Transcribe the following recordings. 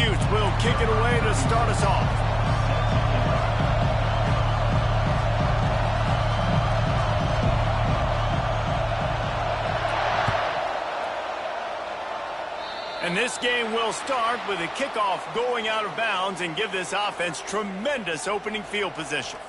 Utes will kick it away to start us off. And this game will start with a kickoff going out of bounds and give this offense tremendous opening field position.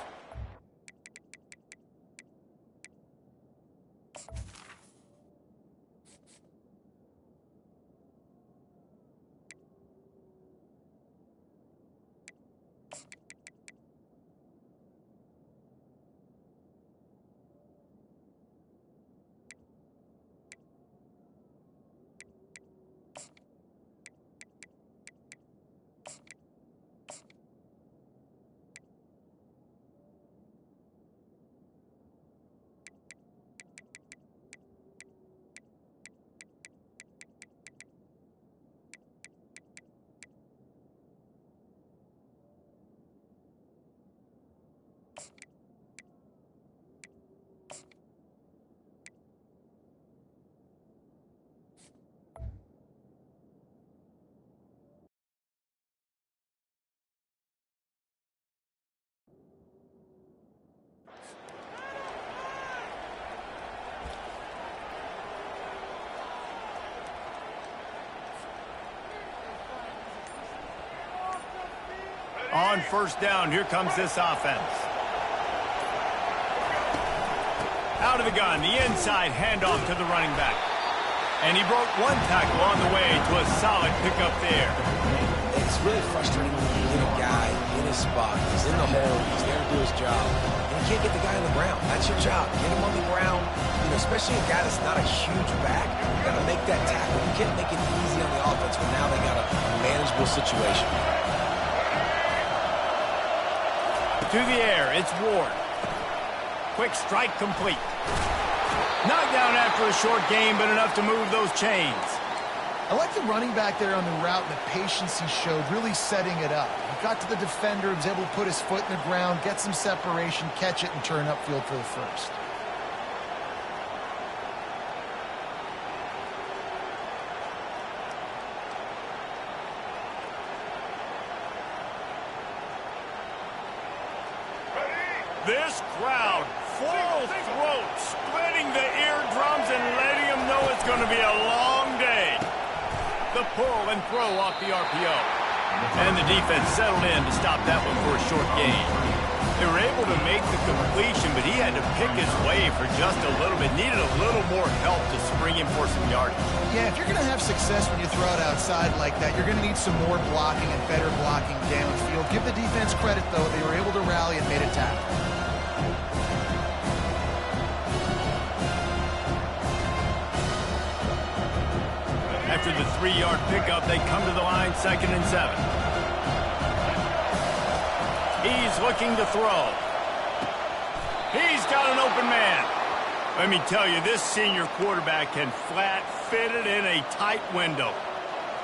On first down, here comes this offense. Out of the gun, the inside handoff to the running back. And he broke one tackle on the way to a solid pickup there. It's really frustrating when you get a guy in his spot. He's in the hole. He's there to do his job. And you can't get the guy on the ground. That's your job. Get him on the ground. You know, especially a guy that's not a huge back. You got to make that tackle. You can't make it easy on the offense, but now they got a manageable situation. To the air, it's Ward. Quick strike complete. Knocked down after a short gain, but enough to move those chains. I like the running back there on the route and the patience he showed, really setting it up. He got to the defender, was able to put his foot in the ground, get some separation, catch it, and turn upfield for the first. This crowd, full throat, splitting the eardrums and letting them know it's going to be a long day. The pull and throw off the RPO. And the defense settled in to stop that one for a short gain. They were able to make the completion, but he had to pick his way for just a little bit. Needed a little more help to spring him for some yardage. Yeah, if you're going to have success when you throw it outside like that, you're going to need some more blocking and better blocking downfield. Give the defense credit, though. They were able to rally and made a tackle. After the 3-yard pickup, they come to the line, 2nd and 7. He's looking to throw. He's got an open man. Let me tell you, this senior quarterback can flat fit it in a tight window.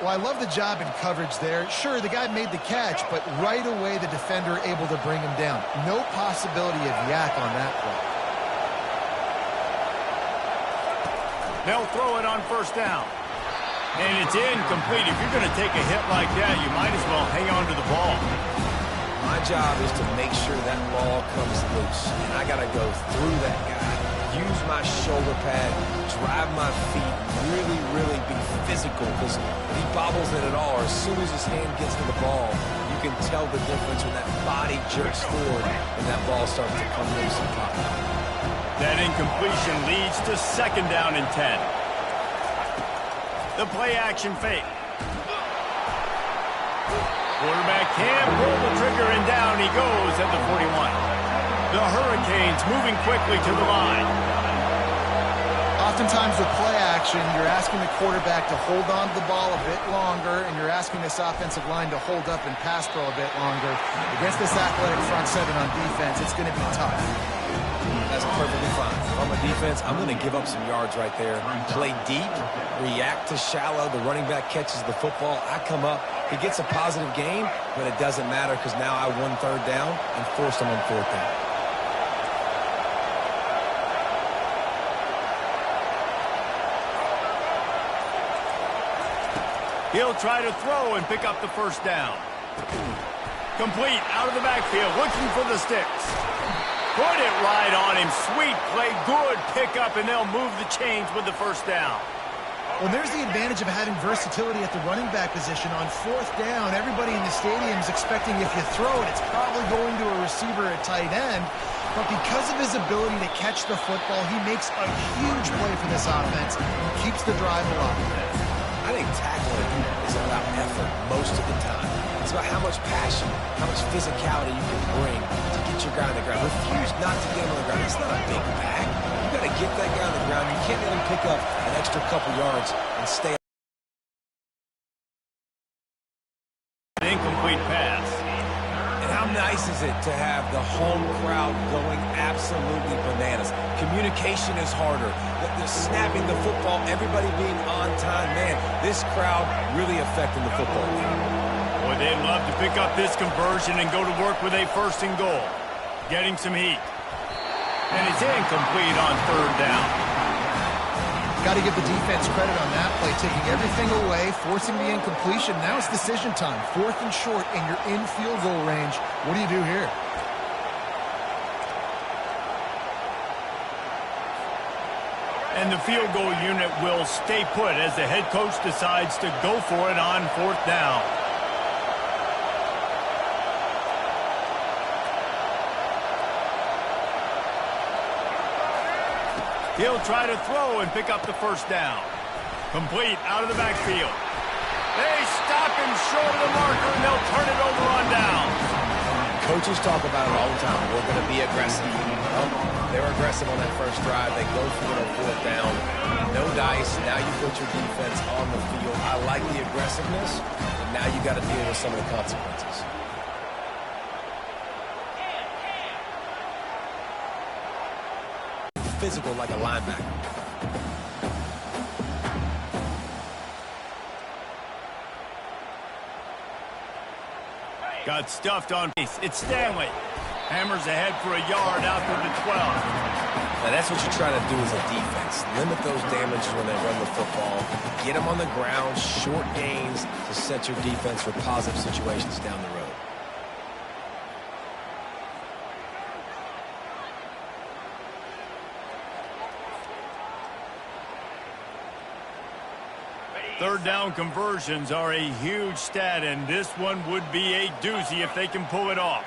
Well, I love the job in coverage there. Sure, the guy made the catch, but right away the defender able to bring him down. No possibility of yak on that play. They'll throw it on first down. And it's incomplete. If you're going to take a hit like that, you might as well hang on to the ball. My job is to make sure that ball comes loose. And I got to go through that guy, use my shoulder pad, drive my feet, really be physical. Because if he bobbles it at all, or as soon as his hand gets to the ball, you can tell the difference when that body jerks forward and that ball starts to come loose and pop out. That incompletion leads to 2nd down and 10. The play-action fake. Quarterback can pull the trigger, and down he goes at the 41. The Hurricanes moving quickly to the line. Oftentimes with play action, you're asking the quarterback to hold on to the ball a bit longer, and you're asking this offensive line to hold up and pass pro a bit longer. Against this athletic front 7 on defense, it's going to be tough. That's perfectly fine. If I'm a defense, I'm going to give up some yards right there. Play deep, react to shallow. The running back catches the football. I come up. He gets a positive gain, but it doesn't matter because now I won 3rd down and forced him on 4th down. He'll try to throw and pick up the first down. Complete out of the backfield, looking for the sticks. Put it right on him. Sweet play, good pickup, and they'll move the chains with the first down. Well, there's the advantage of having versatility at the running back position. On fourth down, everybody in the stadium is expecting if you throw it, it's probably going to a receiver at tight end. But because of his ability to catch the football, he makes a huge play for this offense and keeps the drive alive. I think tackling is about effort most of the time. It's about how much passion, how much physicality you can bring to get your guy on the ground. Refuse not to get him on the ground. It's not a big bag. You got to get that guy on the ground. You can't let him pick up an extra couple yards and stay. An incomplete pass. And how nice is it to have the home crowd going absolutely bananas? Communication is harder. The snapping the football, everybody being on time. Man, this crowd really affecting the football game. Boy, they'd love to pick up this conversion and go to work with a first and goal. Getting some heat. And it's incomplete on third down. Got to give the defense credit on that play, taking everything away, forcing the incompletion. Now it's decision time. Fourth and short, and you're in field goal range. What do you do here? And the field goal unit will stay put as the head coach decides to go for it on fourth down. He'll try to throw and pick up the first down. Complete out of the backfield. They stop him short of the marker, and they'll turn it over on downs. Coaches talk about it all the time. We're going to be aggressive. They're aggressive on that first drive. They go for it on fourth down. No dice. Now you put your defense on the field. I like the aggressiveness, but now you got to deal with some of the consequences. Physical like a linebacker. Got stuffed on base. It's Stanley. Hammers ahead for a yard out to the 12. Now that's what you try to do as a defense. Limit those damages when they run the football. Get them on the ground, short gains to set your defense for positive situations down the road. Third down conversions are a huge stat, and this one would be a doozy if they can pull it off.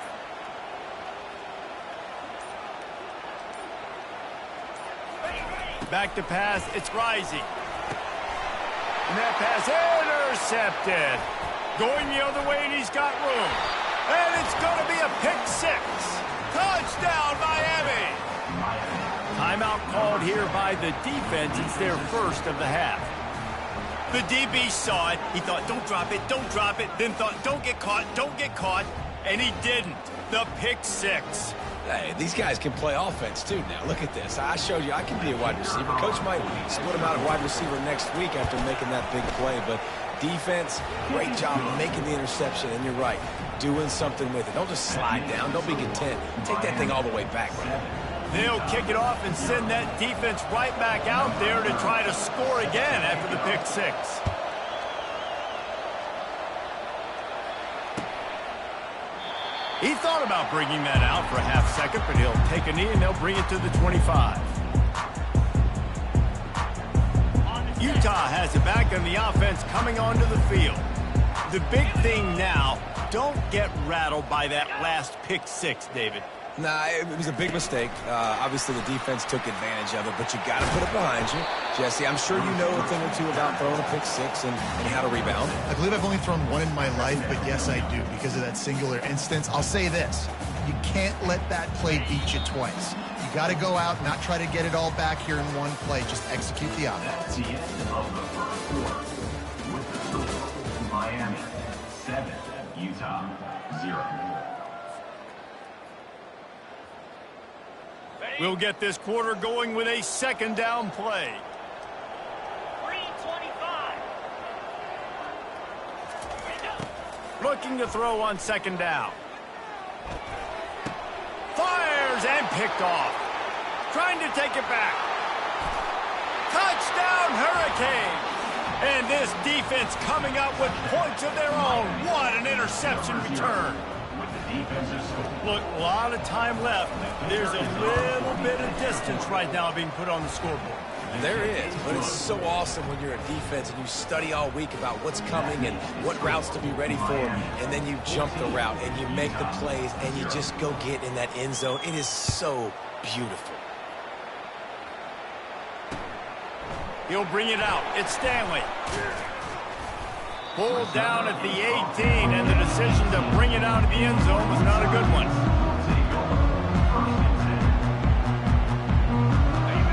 Back to pass, it's Rising. And that pass intercepted. Going the other way, and he's got room. And it's going to be a pick six. Touchdown, Miami! Timeout called here by the defense. It's their first of the half. The DB saw it. He thought, don't drop it, don't drop it. Then thought, don't get caught, don't get caught. And he didn't. The pick six. Hey, these guys can play offense, too, now. Look at this. I showed you I can be a wide receiver. Coach might split him out of wide receiver next week after making that big play. But defense, great job making the interception. And you're right, doing something with it. Don't just slide down. Don't be content. Take that thing all the way back, man. They'll kick it off and send that defense right back out there to try to score again after the pick six. He thought about bringing that out for a half second, but he'll take a knee and they'll bring it to the 25. Utah has it back on the offense coming onto the field. The big thing now, don't get rattled by that last pick six, David. Nah, it was a big mistake. Obviously, the defense took advantage of it, but you got to put it behind you. Jesse, I'm sure you know a thing or two about throwing a pick six and how to rebound. I believe I've only thrown one in my life, but yes, I do, because of that singular instance. I'll say this. You can't let that play beat you twice. You got to go out, not try to get it all back here in one play. Just execute the offense. That's the end of the first quarter. With the score, Miami 7, Utah 0. We'll get this quarter going with a second down play. 3:25. Looking to throw on second down. Fires and picked off. Trying to take it back. Touchdown, Hurricane. And this defense coming up with points of their own. What an interception return. Look, a lot of time left. There's a little bit of distance right now being put on the scoreboard. There is, but it's so awesome when you're a defense and you study all week about what's coming and what routes to be ready for, and then you jump the route and you make the plays and you just go get in that end zone. It is so beautiful. He'll bring it out. It's Stanley. Pulled down at the 18, and the decision to bring it out of the end zone was not a good one.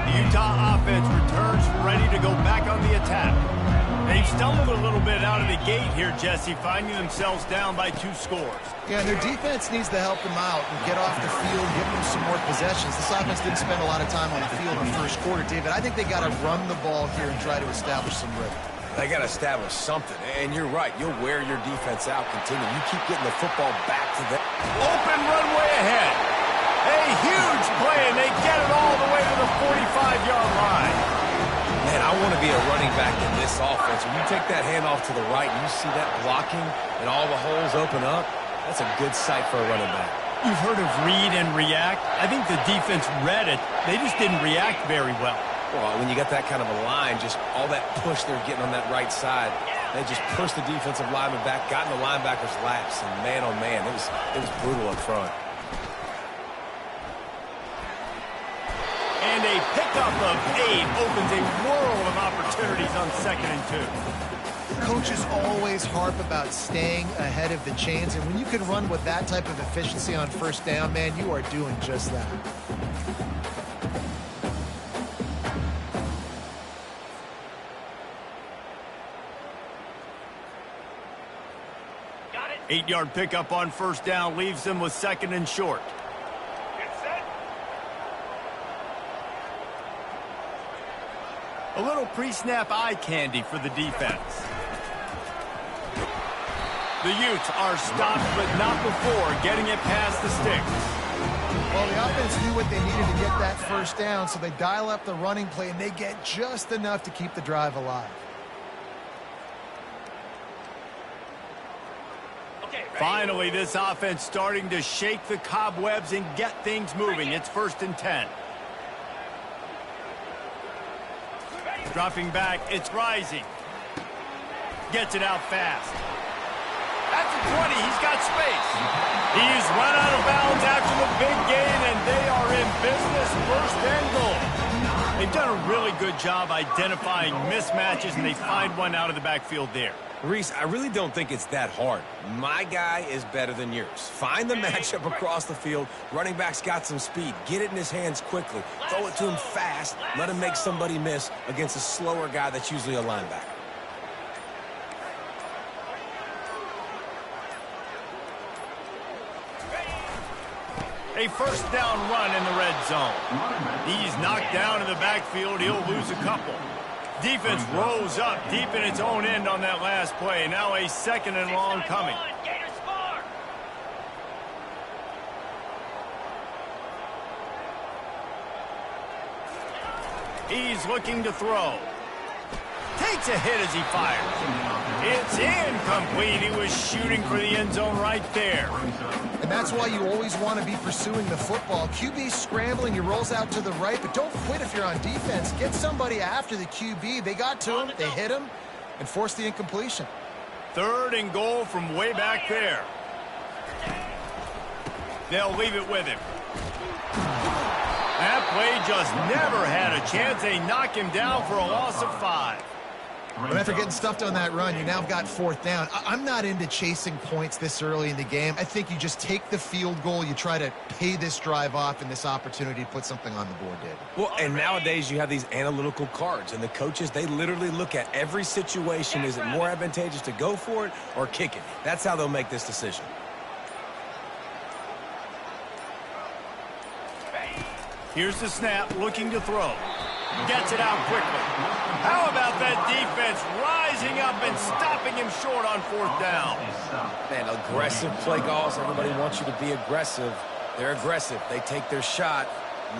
The Utah offense returns ready to go back on the attack. They've stumbled a little bit out of the gate here, Jesse, finding themselves down by 2 scores. Yeah, and their defense needs to help them out and get off the field, give them some more possessions. This offense didn't spend a lot of time on the field in the first quarter, David. I think they got to run the ball here and try to establish some rhythm. They got to establish something, and you're right. You'll wear your defense out. Continue. You keep getting the football back to them. Open runway ahead. A huge play, and they get it all the way to the 45-yard line. Man, I want to be a running back in this offense. When you take that handoff to the right and you see that blocking and all the holes open up, that's a good sight for a running back. You've heard of read and react. I think the defense read it. They just didn't react very well. Well, when you got that kind of a line, just all that push they're getting on that right side, they just pushed the defensive lineman back, got in the linebacker's laps, and man, oh man, it was brutal up front. And a pickup of 8 opens a world of opportunities on 2nd and 2. Coaches always harp about staying ahead of the chains, and when you can run with that type of efficiency on 1st down, man, you are doing just that. Got it. 8-yard pickup on 1st down leaves them with 2nd and short. A little pre-snap eye candy for the defense. The Utes are stopped, but not before getting it past the sticks. Well, the offense knew what they needed to get that 1st down, so they dial up the running play, and they get just enough to keep the drive alive. Finally, this offense starting to shake the cobwebs and get things moving. It's 1st and 10. Dropping back, it's Rising. Gets it out fast. At the 20, he's got space. He's run out of bounds after the big gain, and they are in business, 1st and goal. They've done a really good job identifying mismatches, and they find one out of the backfield there. Reese, I really don't think it's that hard. My guy is better than yours. Find the matchup across the field. Running back's got some speed. Get it in his hands quickly. Throw it to him fast. Let him make somebody miss against a slower guy that's usually a linebacker. A 1st down run in the red zone. He's knocked down in the backfield. He'll lose a couple. Defense rose up deep in its own end on that last play. Now a 2nd and long coming. He's looking to throw. Takes a hit as he fires. It's incomplete. He was shooting for the end zone right there. And that's why you always want to be pursuing the football. QB's scrambling, he rolls out to the right, but don't quit if you're on defense. Get somebody after the QB. They got to him, they hit him, and forced the incompletion. 3rd and goal from way back there. They'll leave it with him. That play just never had a chance. They knock him down for a loss of 5. But after getting stuffed on that run, you now got 4th down. I'm not into chasing points this early in the game. I think you just take the field goal. You try to pay this drive off, and this opportunity to put something on the board did. Well, and nowadays you have these analytical cards, and the coaches, they literally look at every situation. Is it more advantageous to go for it or kick it? That's how they'll make this decision. Here's the snap, looking to throw. Gets it out quickly. How about that defense rising up and stopping him short on 4th down? Man, aggressive play calls. Everybody wants you to be aggressive. They're aggressive. They take their shot.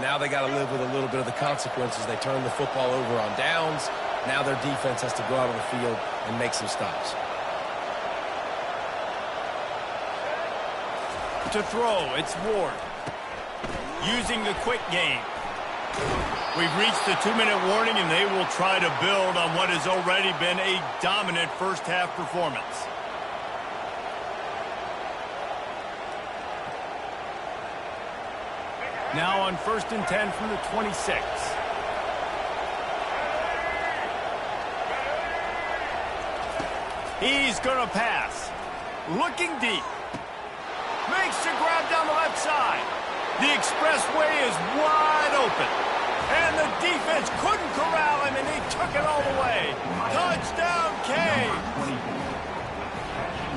Now they got to live with a little bit of the consequences. They turn the football over on downs. Now their defense has to go out on the field and make some stops. To throw, it's Ward. Using the quick game. We've reached the 2-minute warning, and they will try to build on what has already been a dominant first-half performance. Now on 1st and 10 from the 26. He's going to pass. Looking deep. Makes the grab down the left side. The expressway is wide open. And the defense couldn't corral him, and he took it all the way. Touchdown, Canes.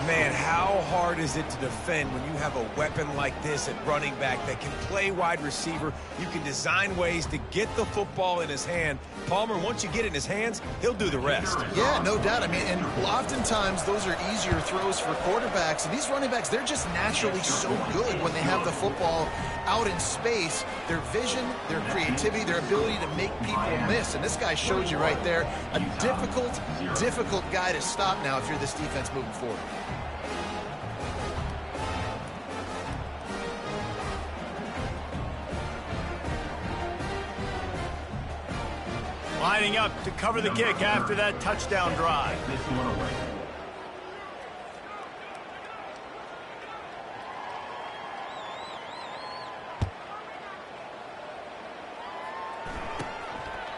Man, how hard is it to defend when you have a weapon like this at running back that can play wide receiver? You can design ways to get the football in his hand. Palmer, once you get it in his hands, he'll do the rest. Yeah, no doubt. I mean, and oftentimes those are easier throws for quarterbacks. And these running backs, they're just naturally so good when they have the football out in space. Their vision, their creativity, their ability to make people miss. And this guy showed you right there, a difficult guy to stop now if you're this defense moving forward. Lining up to cover the kick after that touchdown drive.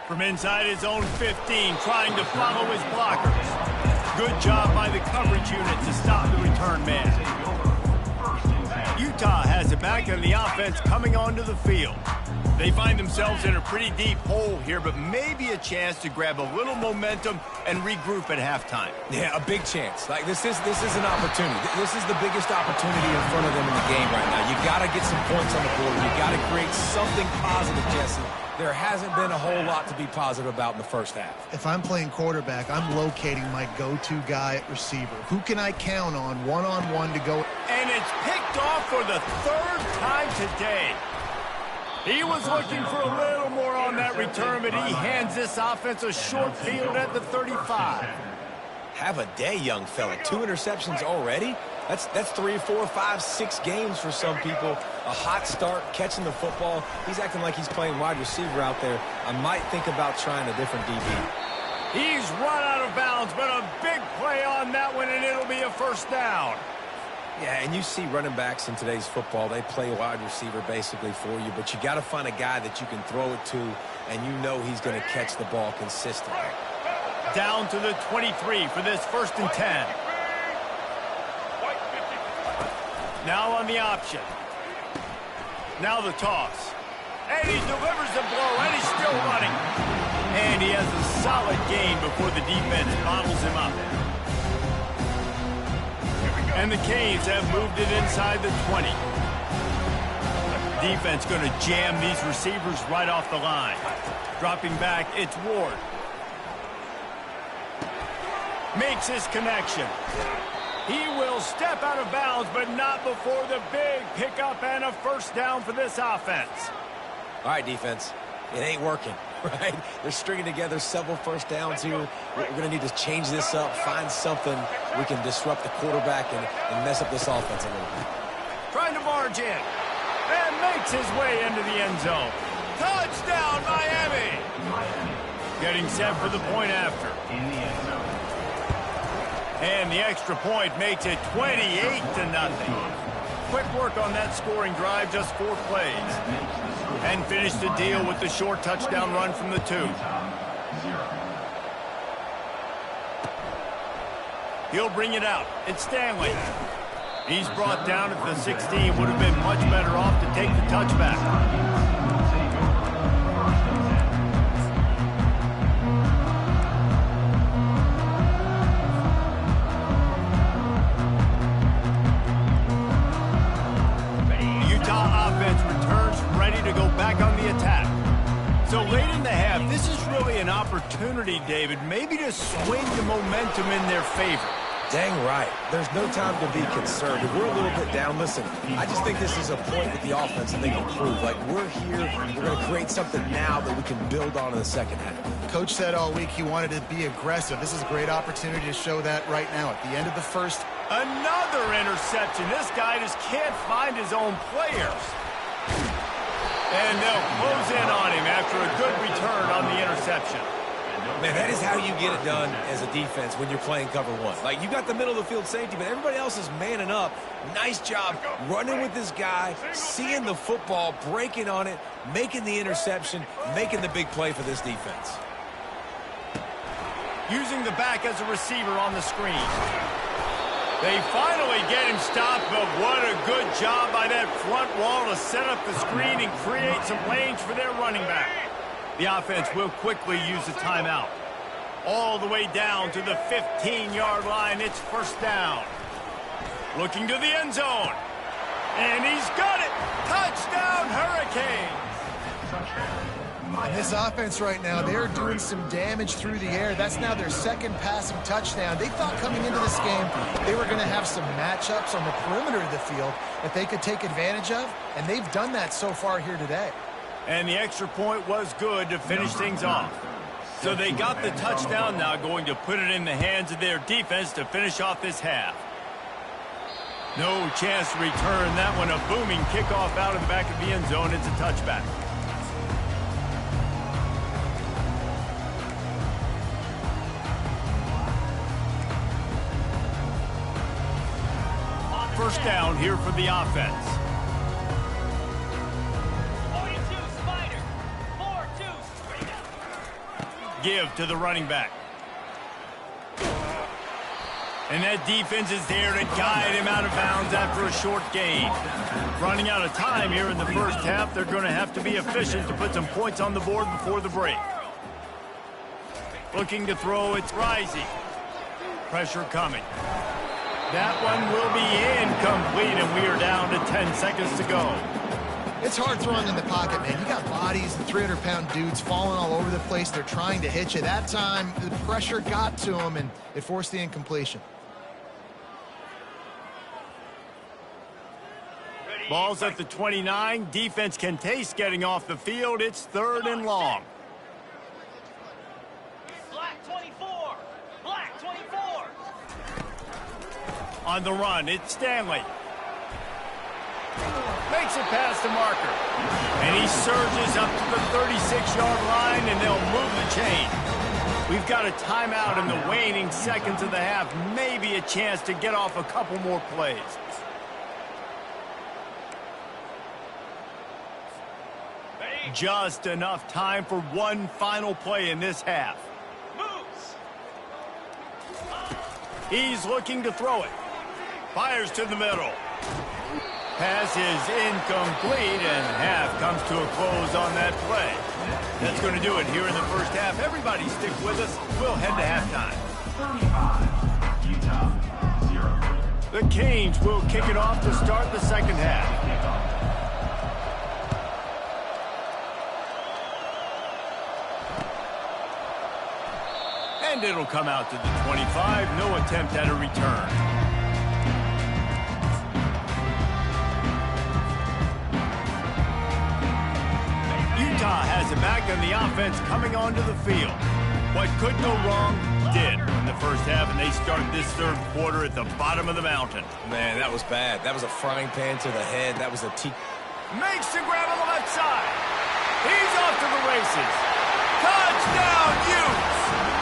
From inside his own 15, trying to follow his blockers. Good job by the coverage unit to stop the return man. Utah has it back, and the offense coming onto the field. They find themselves in a pretty deep hole here, but maybe a chance to grab a little momentum and regroup at halftime. Yeah, a big chance. Like this is an opportunity. This is the biggest opportunity in front of them in the game right now. You got to get some points on the board. You got to create something positive, Jesse. There hasn't been a whole lot to be positive about in the first half. If I'm playing quarterback, I'm locating my go-to guy at receiver. Who can I count on one-on-one to go? And it's picked off for the 3rd time today. He was looking for a little more on that return, but he hands this offense a short field at the 35. Have a day, young fella. 2 interceptions already? That's 3, 4, 5, 6 games for some people. A hot start, catching the football. He's acting like he's playing wide receiver out there. I might think about trying a different DB. He's run out of bounds, but a big play on that one, and it'll be a first down. Yeah, and you see running backs in today's football, they play wide receiver basically for you, but you got to find a guy that you can throw it to, and you know he's going to catch the ball consistently. Down to the 23 for this 1st and 10. Now on the option. Now the toss. And he delivers the blow, and he's still running. And he has a solid gain before the defense bottles him up. And the Canes have moved it inside the 20. Defense going to jam these receivers right off the line. Dropping back, it's Ward. Makes his connection. He will step out of bounds, but not before the big pickup and a first down for this offense. All right, defense. It ain't working, right? They're stringing together several first downs here. We're going to need to change this up, find something we can disrupt the quarterback and mess up this offense a little bit. Trying to barge in and makes his way into the end zone. Touchdown, Miami! Getting set for the point after. In the end zone. And the extra point makes it 28-0. Quick work on that scoring drive, just 4 plays. And finished the deal with the short touchdown run from the 2. He'll bring it out. It's Stanley. He's brought down at the 16. Would have been much better off to take the touchback. This is really an opportunity, David, maybe to swing the momentum in their favor. Dang right. There's no time to be concerned. If we're a little bit down, listen, I just think this is a point with the offense that they can prove. Like, we're here, we're going to create something now that we can build on in the second half. Coach said all week he wanted to be aggressive. This is a great opportunity to show that right now at the end of the first. Another interception. This guy just can't find his own players. And they'll close in on him after a good return on the interception. Man, that is how you get it done as a defense when you're playing cover one. Like, you got the middle of the field safety, but everybody else is manning up. Nice job running with this guy, seeing the football, breaking on it, making the interception, making the big play for this defense. Using the back as a receiver on the screen. They finally get him stopped, but what a good job by that front wall to set up the screen and create some lanes for their running back. The offense will quickly use a timeout. All the way down to the 15-yard line. It's first down. Looking to the end zone. And he's got it. Touchdown, Hurricanes. This offense right now, they're doing some damage through the air. That's now their second passing touchdown. They thought coming into this game they were going to have some matchups on the perimeter of the field that they could take advantage of, and they've done that so far here today. And the extra point was good to finish things off. So they got the touchdown, now going to put it in the hands of their defense to finish off this half. No chance to return that one. A booming kickoff out of the back of the end zone. It's a touchback. First down here for the offense. Give to the running back. And that defense is there to guide him out of bounds after a short gain. Running out of time here in the first half. They're going to have to be efficient to put some points on the board before the break. Looking to throw, it's rising. Pressure coming. That one will be incomplete, and we are down to 10 seconds to go. It's hard throwing in the pocket, man. You got bodies and 300-pound dudes falling all over the place. They're trying to hit you. That time, the pressure got to them, and it forced the incompletion. Ball's at the 29. Defense can taste getting off the field. It's third and long. Black 24. Black 24. On the run, it's Stanley. Makes it past the marker. And he surges up to the 36-yard line, and they'll move the chain. We've got a timeout in the waning seconds of the half. Maybe a chance to get off a couple more plays. Just enough time for one final play in this half. He's looking to throw it. Fires to the middle. Pass is incomplete, and half comes to a close on that play. That's going to do it here in the first half. Everybody stick with us. We'll head to halftime. 35, Utah, 0. The Canes will kick it off to start the second half. And it'll come out to the 25. No attempt at a return. Utah has it back, and the offense coming onto the field. What could go wrong did in the first half, and they start this third quarter at the bottom of the mountain. Man, that was bad. That was a frying pan to the head. That was a Makes the grab on the left side. He's off to the races. Touchdown, Utes!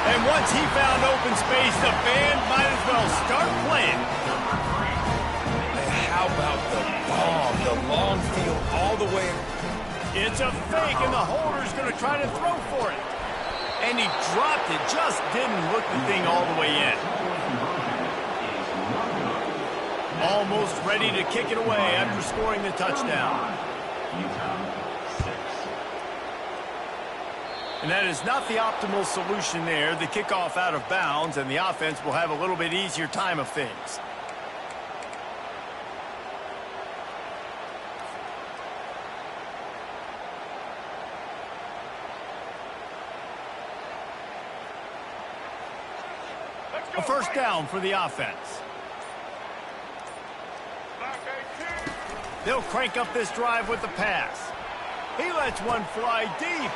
And once he found open space, the band might as well start playing. Man, how about the bomb? The long field all the way. It's a fake, and the holder's going to try to throw for it. And he dropped it, just didn't hook the thing all the way in. Almost ready to kick it away after scoring the touchdown. And that is not the optimal solution there. The kickoff out of bounds, and the offense will have a little bit easier time of things. A first down for the offense. They'll crank up this drive with the pass. He lets one fly deep.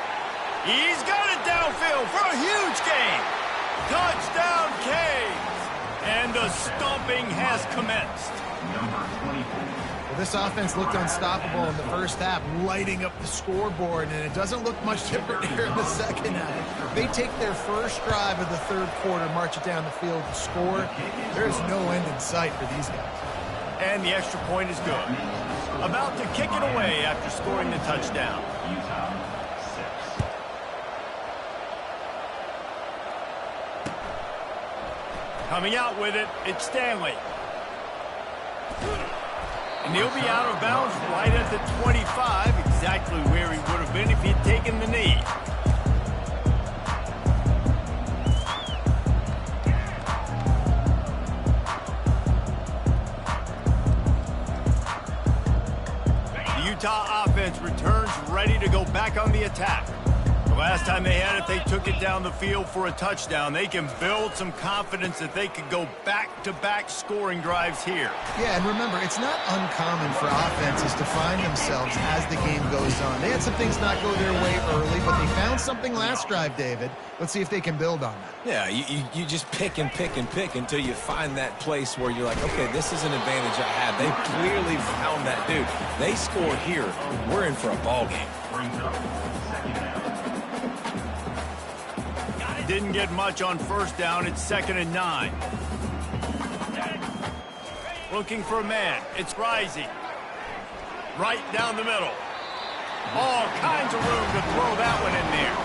He's got it downfield for a huge gain. Touchdown, Canes. And the stomping has commenced. Well, this offense looked unstoppable in the first half, lighting up the scoreboard, and it doesn't look much different here in the second half. They take their first drive of the third quarter, march it down the field to score. There's no end in sight for these guys. And the extra point is good. About to kick it away after scoring the touchdown. Utah 6. Coming out with it, it's Stanley. And he'll be out of bounds right at the 25, exactly where he would have been if he'd taken the knee. The Utah offense returns ready to go back on the attack. The last time they had it, they took it down the field for a touchdown. They can build some confidence that they could go back-to-back scoring drives here. Yeah, and remember, it's not uncommon for offenses to find themselves as the game goes on. They had some things not go their way early, but they found something last drive, David. Let's see if they can build on that. Yeah, you just pick and pick and pick until you find that place where you're like, okay, this is an advantage I have. They clearly found that, dude. They score here, we're in for a ball game. Brings up second down. Didn't get much on first down. It's 2nd and 9. Looking for a man. It's Rising. Right down the middle. All kinds of room to throw that one in there.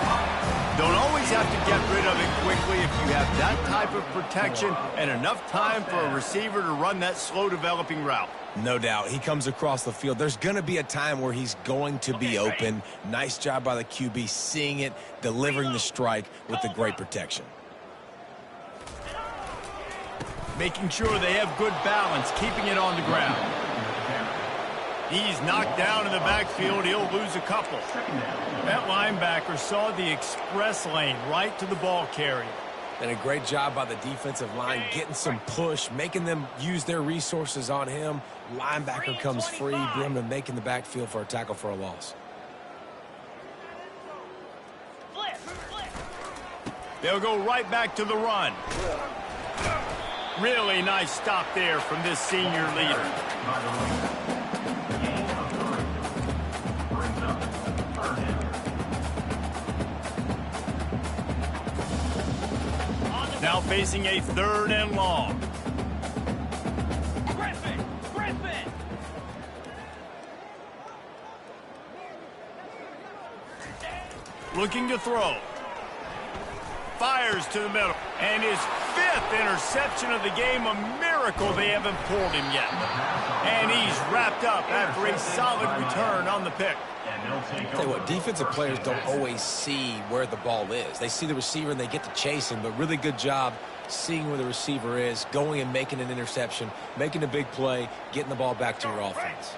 Don't always have to get rid of it quickly if you have that type of protection and enough time for a receiver to run that slow-developing route. No doubt. He comes across the field. There's going to be a time where he's going to be open. Nice job by the QB seeing it, delivering the strike with the great protection. Making sure they have good balance, keeping it on the ground. He's knocked down in the backfield. He'll lose a couple. That linebacker saw the express lane right to the ball carrier. And a great job by the defensive line, getting some push, making them use their resources on him. Linebacker comes free, bring him to making the backfield for a tackle for a loss. They'll go right back to the run. Really nice stop there from this senior leader. Now facing a 3rd and long. Griffin! Looking to throw. Fires to the middle. And his 5th interception of the game. A miracle they haven't pulled him yet. And he's wrapped up after a solid return on the pick. Tell you what, defensive players don't always see where the ball is. They see the receiver and they get to chase him, but really good job seeing where the receiver is, going and making an interception, making a big play, getting the ball back to your offense.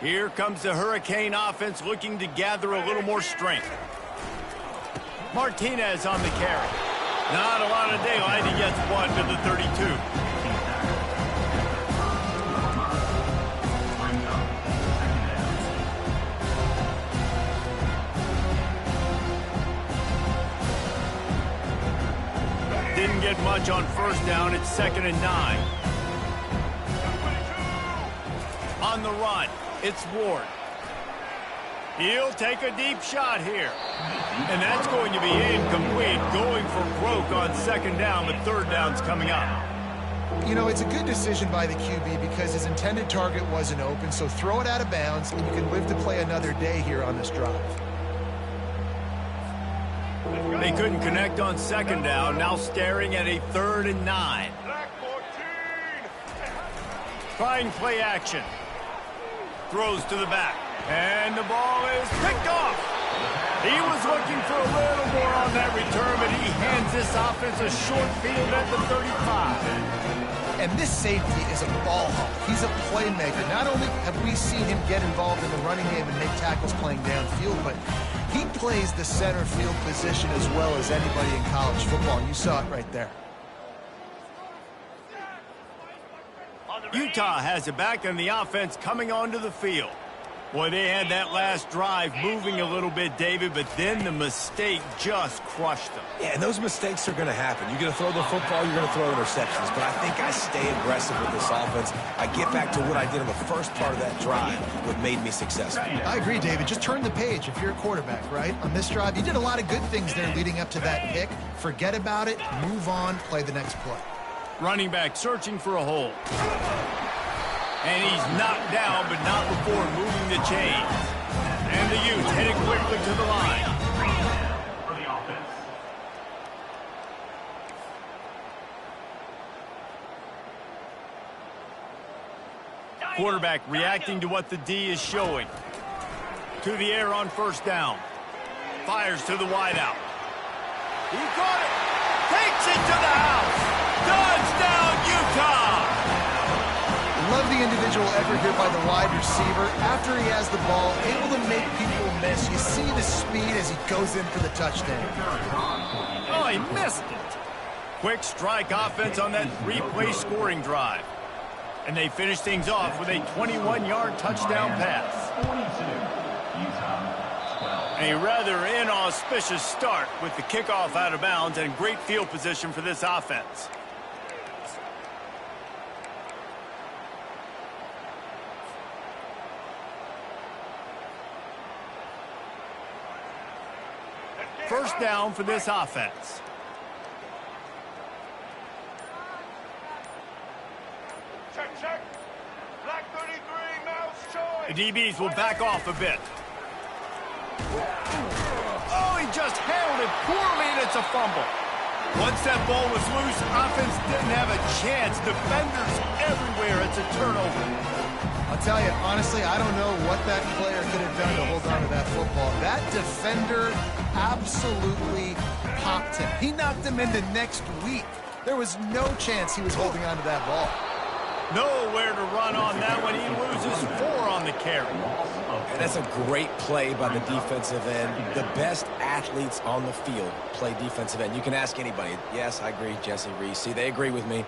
Here comes the Hurricane offense looking to gather a little more strength. Martinez on the carry. Not a lot of daylight. He gets one to the 32. Didn't get much on first down. It's 2nd and 9. On the run, it's Ward. He'll take a deep shot here. And that's going to be incomplete. Going for broke on 2nd down, but 3rd down's coming up. You know, it's a good decision by the QB because his intended target wasn't open, so throw it out of bounds, and you can live to play another day here on this drive. They couldn't connect on 2nd down, now staring at a 3rd and 9. Trying play action. Throws to the back. And the ball is picked off. He was looking for a little more on that return, but he hands this offense a short field at the 35. And this safety is a ball hawk. He's a playmaker. Not only have we seen him get involved in the running game and make tackles playing downfield, but he plays the center field position as well as anybody in college football. You saw it right there. Utah has it back and the offense coming onto the field. Boy, they had that last drive moving a little bit, David, but then the mistake just crushed them. Yeah, and those mistakes are going to happen. You're going to throw the football, you're going to throw interceptions. But I think I stay aggressive with this offense. I get back to what I did in the first part of that drive, what made me successful. I agree, David. Just turn the page if you're a quarterback, right? On this drive, you did a lot of good things there leading up to that pick. Forget about it, move on, play the next play. Running back searching for a hole. And he's knocked down, but not before moving the chains. And the Utes headed quickly to the line. For the offense. Quarterback reacting to what the D is showing. To the air on first down. Fires to the wideout. He caught it. Takes it to the house. Touchdown, Utah. Love the individual effort here by the wide receiver. After he has the ball, able to make people miss. You see the speed as he goes in for the touchdown. Oh, he missed it. Quick strike offense on that three-play scoring drive. And they finish things off with a 21-yard touchdown pass. 42. Utah 12. A rather inauspicious start with the kickoff out of bounds and great field position for this offense. First down for this offense. Check. Black 33, mouse choice. The DBs will back off a bit. Oh, he just handled it poorly, and it's a fumble. Once that ball was loose, offense didn't have a chance. Defenders everywhere. It's a turnover. I'll tell you, honestly, I don't know what that player could have done to hold on to that football. That defender absolutely popped him. He knocked him into next week. There was no chance he was holding on to that ball. Nowhere to run on that one. He loses 4 on the carry. And that's a great play by the defensive end. The best athletes on the field play defensive end. You can ask anybody. Yes, I agree, Jesse Reese. See, they agree with me.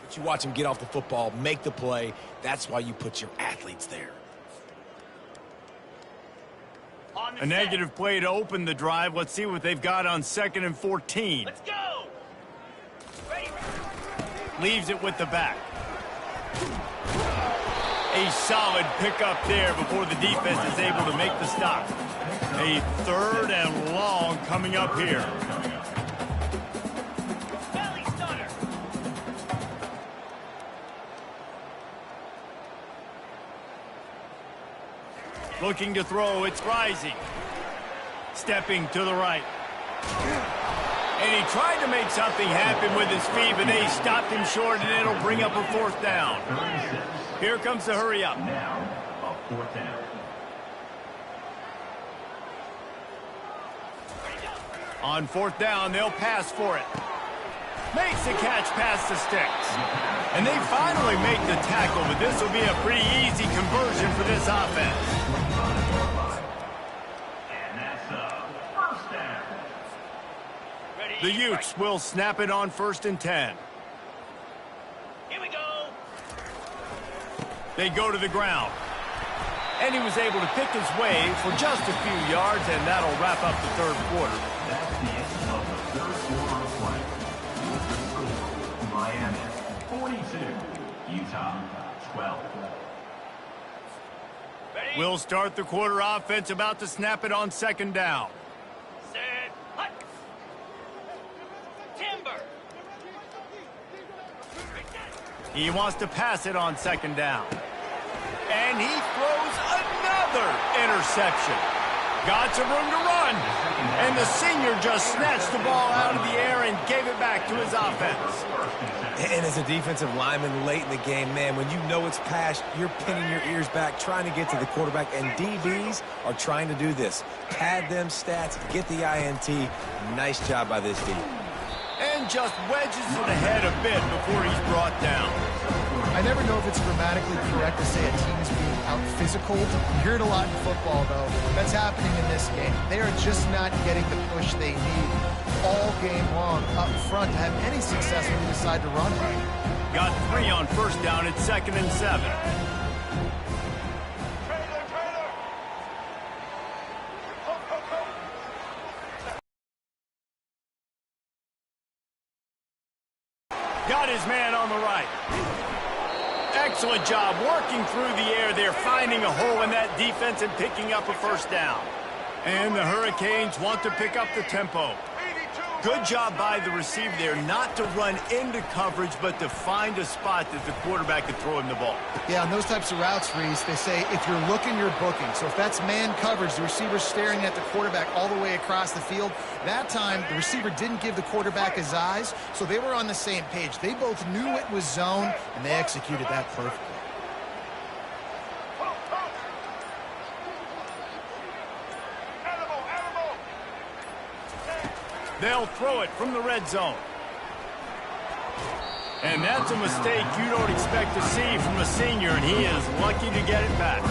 But you watch him get off the football, make the play. That's why you put your athletes there. A negative play to open the drive. Let's see what they've got on 2nd and 14. Let's go. Ready. Leaves it with the back. A solid pickup there before the defense is able to make the stop. A 3rd and long coming up here. Belly stunner. Looking to throw, it's rising. Stepping to the right. And he tried to make something happen with his feet, but they stopped him short, and it'll bring up a 4th down. Here comes the hurry up. Now, a 4th down. On 4th down, they'll pass for it. Makes the catch past the sticks. And they finally make the tackle, but this will be a pretty easy conversion for this offense. And that's a 1st down. Ready. The Utes will snap it on 1st and 10. Here we go. They go to the ground. And he was able to pick his way for just a few yards, and that'll wrap up the 3rd quarter. That's the end of the 3rd quarter of play. Miami 42, Utah 12. We'll start the quarter offense, about to snap it on second down. Set. Hut. Timber. He wants to pass it on second down. And he throws another interception. Got some room to run. And the senior just snatched the ball out of the air and gave it back to his offense. And as a defensive lineman late in the game, man, when you know it's passed, you're pinning your ears back, trying to get to the quarterback, and DBs are trying to do this. Pad them stats, get the INT. Nice job by this D. And just wedges it ahead a bit before he's brought down. I never know if it's grammatically correct to say a team is being out-physical. You hear it a lot in football, though. That's happening in this game. They are just not getting the push they need all game long up front to have any success when you decide to run it. Got 3 on first down at 2nd and 7. Got his man on the right. Excellent job working through the air there, finding a hole in that defense and picking up a first down. And the Hurricanes want to pick up the tempo. Good job by the receiver there, not to run into coverage, but to find a spot that the quarterback could throw him the ball. Yeah, on those types of routes, Reese, they say if you're looking, you're booking. So if that's man coverage, the receiver's staring at the quarterback all the way across the field. That time, the receiver didn't give the quarterback his eyes, so they were on the same page. They both knew it was zone, and they executed that perfectly. They'll throw it from the red zone. And that's a mistake you don't expect to see from a senior, and he is lucky to get it back.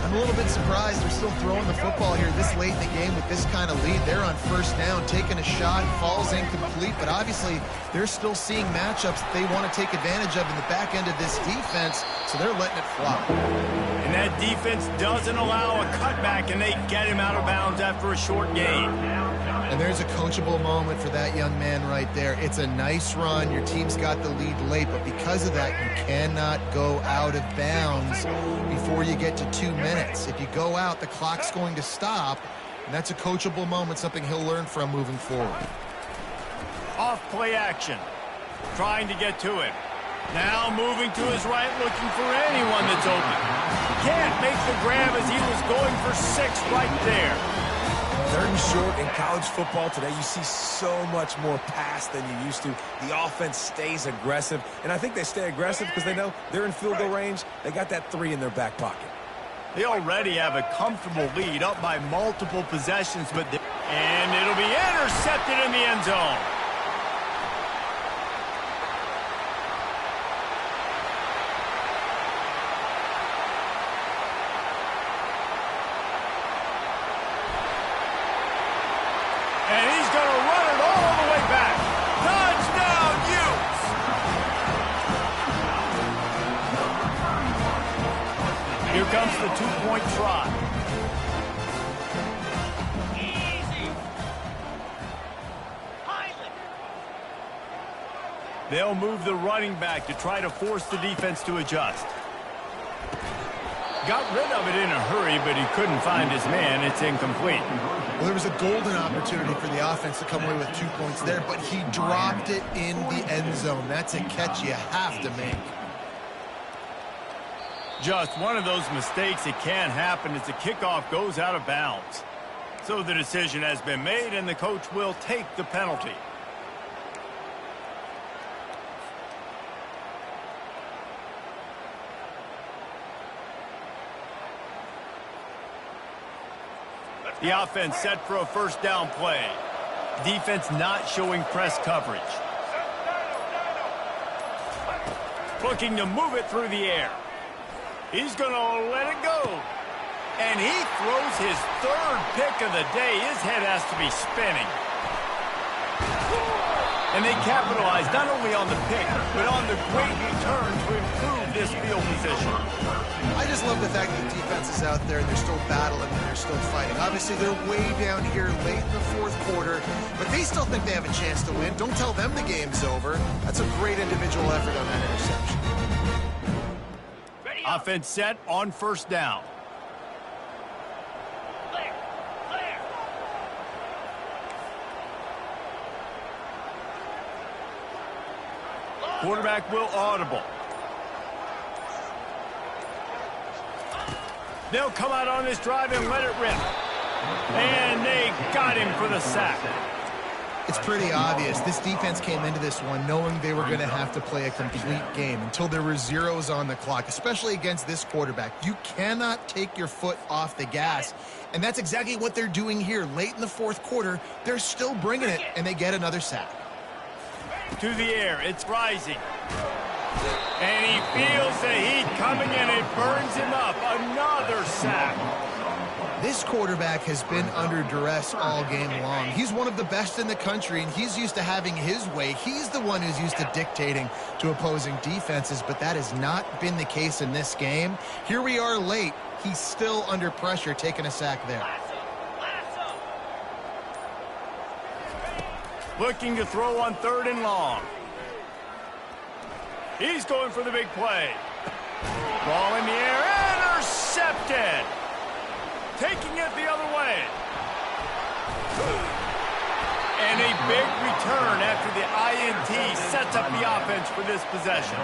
I'm a little bit surprised they're still throwing the football here this late in the game with this kind of lead. They're on first down, taking a shot, falls incomplete, but obviously they're still seeing matchups that they want to take advantage of in the back end of this defense, so they're letting it fly. And that defense doesn't allow a cutback, and they get him out of bounds after a short gain. And there's a coachable moment for that young man right there. It's a nice run. Your team's got the lead late, but because of that, you cannot go out of bounds before you get to 2 minutes. If you go out, the clock's going to stop, and that's a coachable moment, something he'll learn from moving forward. Off play action. Trying to get to him. Now moving to his right, looking for anyone that's open. Can't make the grab as he was going for 6 right there. 3rd and short in college football today, you see so much more pass than you used to. The offense stays aggressive, and I think they stay aggressive because they know they're in field goal range. They got that 3 in their back pocket. They already have a comfortable lead, up by multiple possessions, and it'll be intercepted in the end zone. And he's going to run it all the way back. Touchdown, Utes! Here comes the 2-point try. Easy. Highland. They'll move the running back to try to force the defense to adjust. Got rid of it in a hurry, but he couldn't find his man. It's incomplete. Well, there was a golden opportunity for the offense to come away with 2 points there, but he dropped it in the end zone. That's a catch you have to make. Just one of those mistakes that can happen as the kickoff goes out of bounds. So the decision has been made, and the coach will take the penalty. The offense set for a first down play. Defense not showing press coverage. Looking to move it through the air. He's going to let it go. And he throws his 3rd pick of the day. His head has to be spinning. And they capitalize not only on the pick, but on the great return to improve this field position. I just love the fact that the defense is out there and they're still battling and they're still fighting. Obviously, they're way down here late in the 4th quarter, but they still think they have a chance to win. Don't tell them the game's over. That's a great individual effort on that interception. Offense set on first down. Quarterback will audible. They'll come out on this drive and let it rip. And they got him for the sack. It's pretty obvious. This defense came into this one knowing they were going to have to play a complete game until there were zeros on the clock, especially against this quarterback. You cannot take your foot off the gas, and that's exactly what they're doing here. Late in the fourth quarter, they're still bringing it, and they get another sack. To the air, it's rising. And he feels the heat coming, and it burns him up. Another sack. This quarterback has been under duress all game long. He's one of the best in the country, and he's used to having his way. He's the one who's used to dictating to opposing defenses, but that has not been the case in this game. Here we are late. He's still under pressure, taking a sack there. Looking to throw on 3rd and long. He's going for the big play. Ball in the air, intercepted. Taking it the other way. And a big return after the INT sets up the offense for this possession.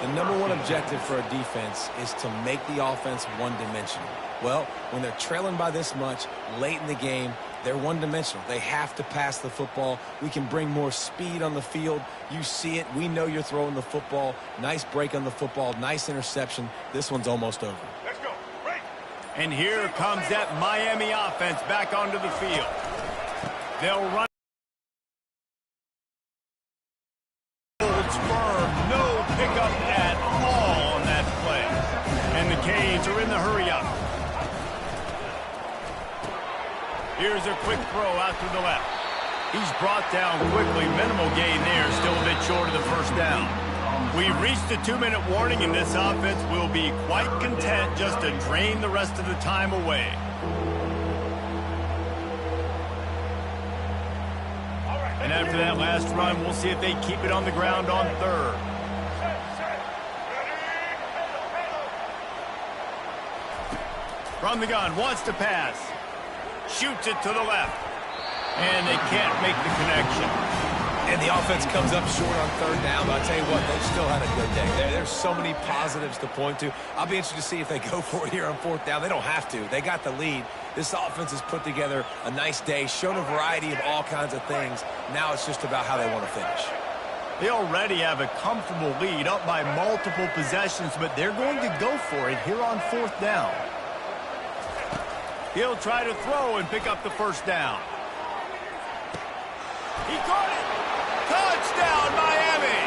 The number one objective for a defense is to make the offense one-dimensional. Well, when they're trailing by this much late in the game, they're one-dimensional. They have to pass the football. We can bring more speed on the field. You see it. We know you're throwing the football. Nice break on the football. Nice interception. This one's almost over. Let's go. Break. And here comes that Miami offense back onto the field. They'll run. Holds firm. No pickup at all on that play. And the Canes are in the hurry-up. Here's a quick throw out to the left. He's brought down quickly. Minimal gain there. Still a bit short of the first down. We've reached the 2-minute warning, and this offense will be quite content just to drain the rest of the time away. And after that last run, we'll see if they keep it on the ground on 3rd. From the gun, wants to pass. Shoots it to the left. And they can't make the connection. And the offense comes up short on 3rd down, but I'll tell you what, they've still had a good day. There's so many positives to point to. I'll be interested to see if they go for it here on 4th down. They don't have to. They got the lead. This offense has put together a nice day, shown a variety of all kinds of things. Now it's just about how they want to finish. They already have a comfortable lead up by multiple possessions, but they're going to go for it here on 4th down. He'll try to throw and pick up the first down. He caught it. Touchdown, Miami.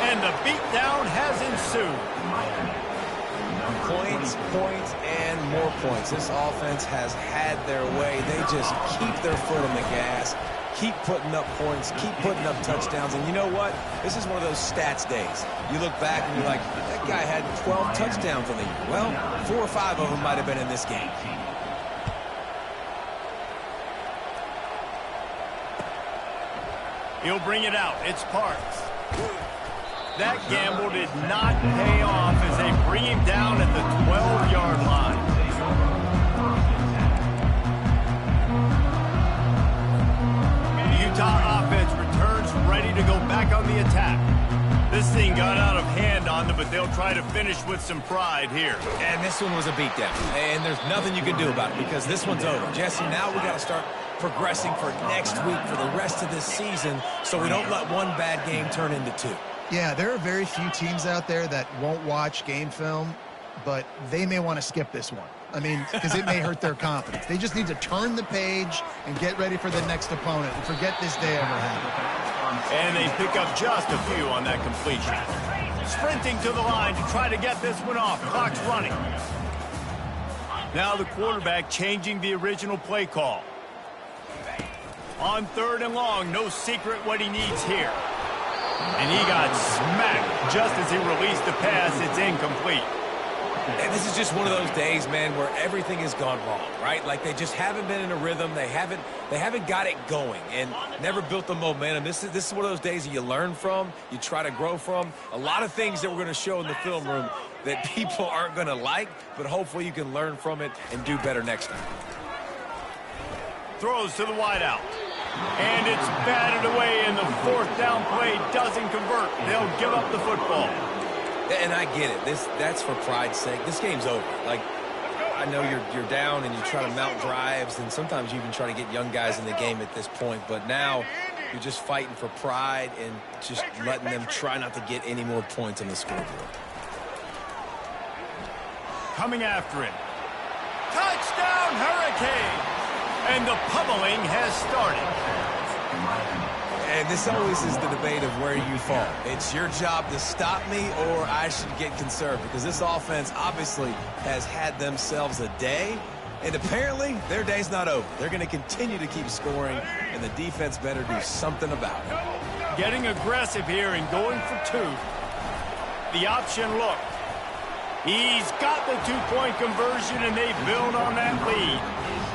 And the beatdown has ensued. Points, points, and more points. This offense has had their way. They just keep their foot on the gas, keep putting up points, keep putting up touchdowns. And you know what? This is one of those stats days. You look back and you're like, that guy had 12 touchdowns on the year. Well, 4 or 5 of them might have been in this game. He'll bring it out. It's Parks. That gamble did not pay off as they bring him down at the 12-yard line. The Utah offense returns ready to go back on the attack. This thing got out of hand on them, but they'll try to finish with some pride here. And this one was a beatdown. And there's nothing you can do about it because this one's over. Jesse, now we got to start progressing for next week for the rest of this season so we don't let one bad game turn into 2. Yeah, there are very few teams out there that won't watch game film, but they may want to skip this one. I mean, because it may hurt their confidence. They just need to turn the page and get ready for the next opponent and forget this day ever happened. And they pick up just a few on that completion. Sprinting to the line to try to get this one off. Clock's running. Now the quarterback changing the original play call. On 3rd and long, no secret what he needs here. And he got smacked just as he released the pass. It's incomplete. And this is just one of those days, man, where everything has gone wrong, right? Like they just haven't been in a rhythm. They haven't got it going and never built the momentum. This is one of those days that you learn from, you try to grow from. A lot of things that we're going to show in the film room that people aren't going to like, but hopefully you can learn from it and do better next time. Throws to the wideout. And it's batted away, and the fourth down play doesn't convert. They'll give up the football. And I get it. That's for pride's sake. This game's over. Like, I know you're down and you try to mount drives, and sometimes you even try to get young guys in the game at this point. But now you're just fighting for pride and just letting them try not to get any more points on the scoreboard. Coming after him. Touchdown, Hurricane! And the pummeling has started. And this always is the debate of where you fall. It's your job to stop me, or I should get conserved, because this offense obviously has had themselves a day, and apparently their day's not over. They're going to continue to keep scoring, and the defense better do something about it. Getting aggressive here and going for two. The option look. He's got the two-point conversion, and they build on that lead.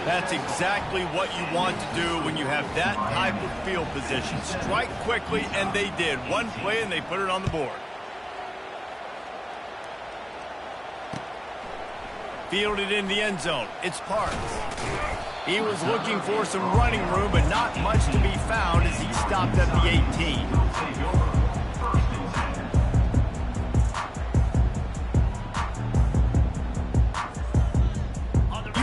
That's exactly what you want to do when you have that type of field position. Strike quickly, and they did. One play, and they put it on the board. Fielded in the end zone. It's Parks. He was looking for some running room, but not much to be found as he stopped at the 18.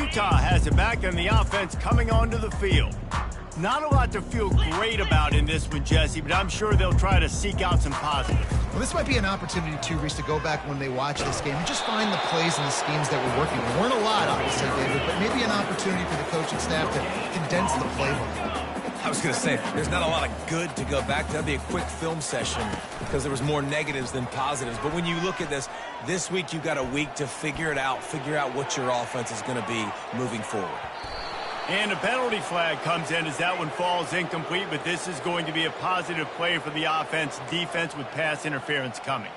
Utah has it back, and the offense coming onto the field. Not a lot to feel great about in this one, Jesse, but I'm sure they'll try to seek out some positives. Well, this might be an opportunity, too, Reese, to go back when they watch this game and just find the plays and the schemes that were working. There weren't a lot, obviously, David, but maybe an opportunity for the coaching staff to condense the playbook. I was going to say, there's not a lot of good to go back to. That'd be a quick film session because there was more negatives than positives. But when you look at this week you've got a week to figure it out, figure out what your offense is going to be moving forward. And a penalty flag comes in as that one falls incomplete, but this is going to be a positive play for the offense. Defense with pass interference coming.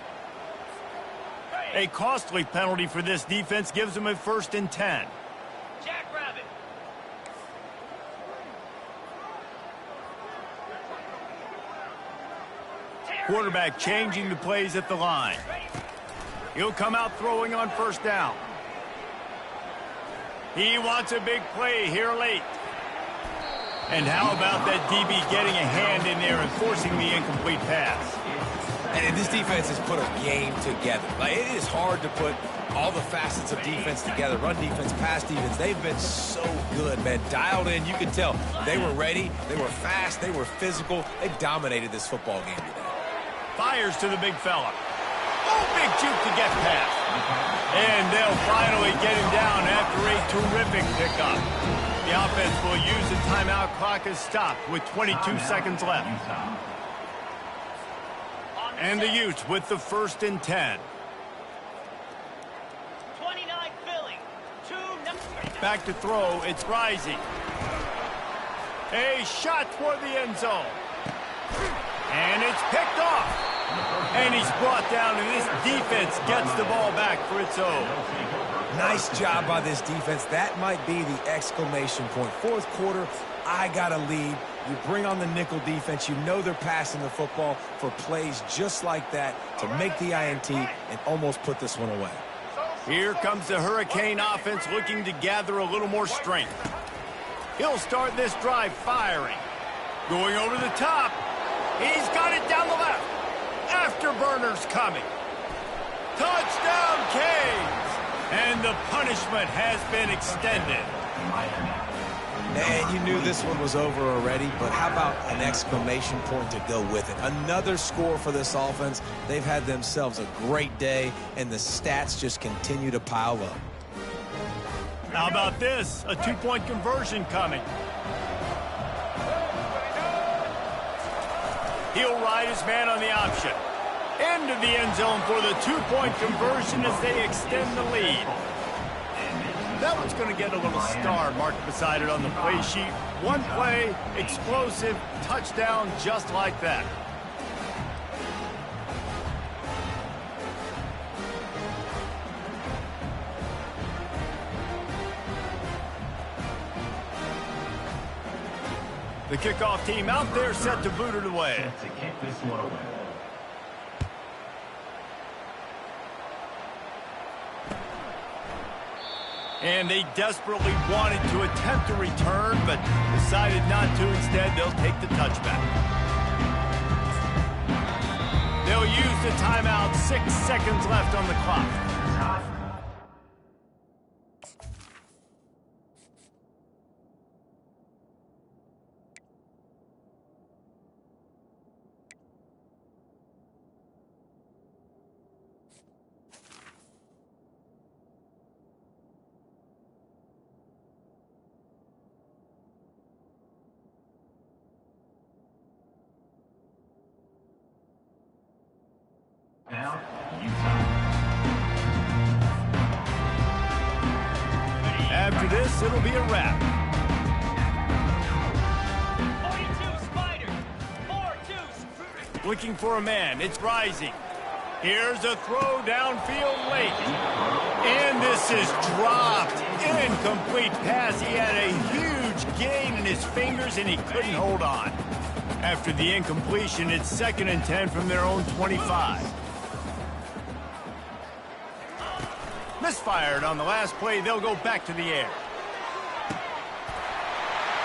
A costly penalty for this defense gives them a 1st and 10. Jackrabbit. Quarterback changing the plays at the line. He'll come out throwing on 1st down. He wants a big play here late. And how about that DB getting a hand in there and forcing the incomplete pass? And this defense has put a game together. Like, it is hard to put all the facets of defense together. Run defense, pass defense. They've been so good, man. Dialed in. You can tell they were ready. They were fast. They were physical. They dominated this football game today. Fires to the big fella. Oh, big juke to get past. And they'll finally get him down after a terrific pickup. The offense will use the timeout clock as stopped with 22 seconds left. And the Utes with the 1st and 10. 29 Philly. Back to throw. It's Rising. A shot toward the end zone. And it's picked off. And he's brought down, and this defense gets the ball back for its own. Nice job by this defense. That might be the exclamation point. 4th quarter, I got a lead. You bring on the nickel defense. You know they're passing the football for plays just like that to make the INT and almost put this one away. Here comes the Hurricane offense looking to gather a little more strength. He'll start this drive firing. Going over the top. He's got it down the left. Afterburners coming. Touchdown, Canes! And the punishment has been extended. And you knew this one was over already, but how about an exclamation point to go with it? Another score for this offense. They've had themselves a great day, and the stats just continue to pile up. How about this? A 2-point conversion coming. He'll ride his man on the option. Into the end zone for the 2-point conversion as they extend the lead. That one's going to get a little star marked beside it on the play sheet. One play, explosive, touchdown, just like that. The kickoff team out there set to boot it away. Set to kick this one away. And they desperately wanted to attempt a return, but decided not to. Instead, they'll take the touchback. They'll use the timeout. 6 seconds left on the clock. Now, Utah. After this, it'll be a wrap. 42 Spiders. 4-2. Looking for a man. It's rising. Here's a throw downfield late. And this is dropped. Incomplete pass. He had a huge gain in his fingers, and he couldn't hold on. After the incompletion, it's 2nd and 10 from their own 25. Misfired on the last play. They'll go back to the air.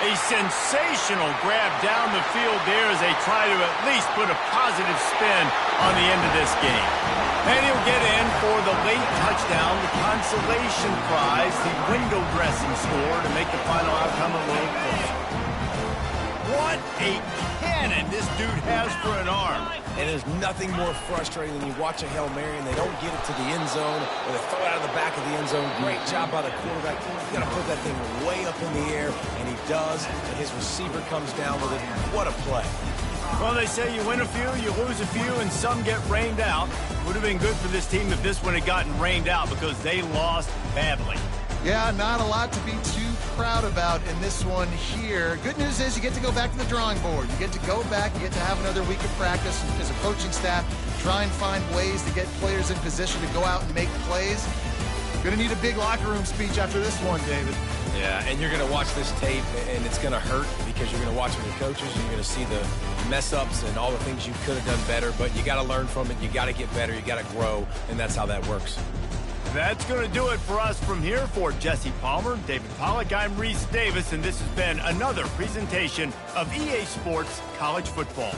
A sensational grab down the field there as they try to at least put a positive spin on the end of this game. And he'll get in for the late touchdown, the consolation prize, the window dressing score to make the final outcome a little closer. What a cannon this dude has for an arm. And there's nothing more frustrating than you watch a Hail Mary and they don't get it to the end zone, or they throw it out of the back of the end zone. Great job by the quarterback. He's got to put that thing way up in the air, and he does, and his receiver comes down with it. What a play. Well, they say you win a few, you lose a few, and some get rained out. Would have been good for this team if this one had gotten rained out because they lost badly. Yeah, not a lot to be too proud about in this one here. Good news is you get to go back to the drawing board. You get to go back, you get to have another week of practice as a coaching staff, try and find ways to get players in position to go out and make plays. Gonna need a big locker room speech after this one, David. Yeah, and you're going to watch this tape, and it's going to hurt because you're going to watch it with your coaches. You're going to see the mess-ups and all the things you could have done better, but you got to learn from it. You got to get better. You got to grow, and that's how that works. That's going to do it for us from here. For Jesse Palmer, David Pollack, I'm Reese Davis, and this has been another presentation of EA Sports College Football.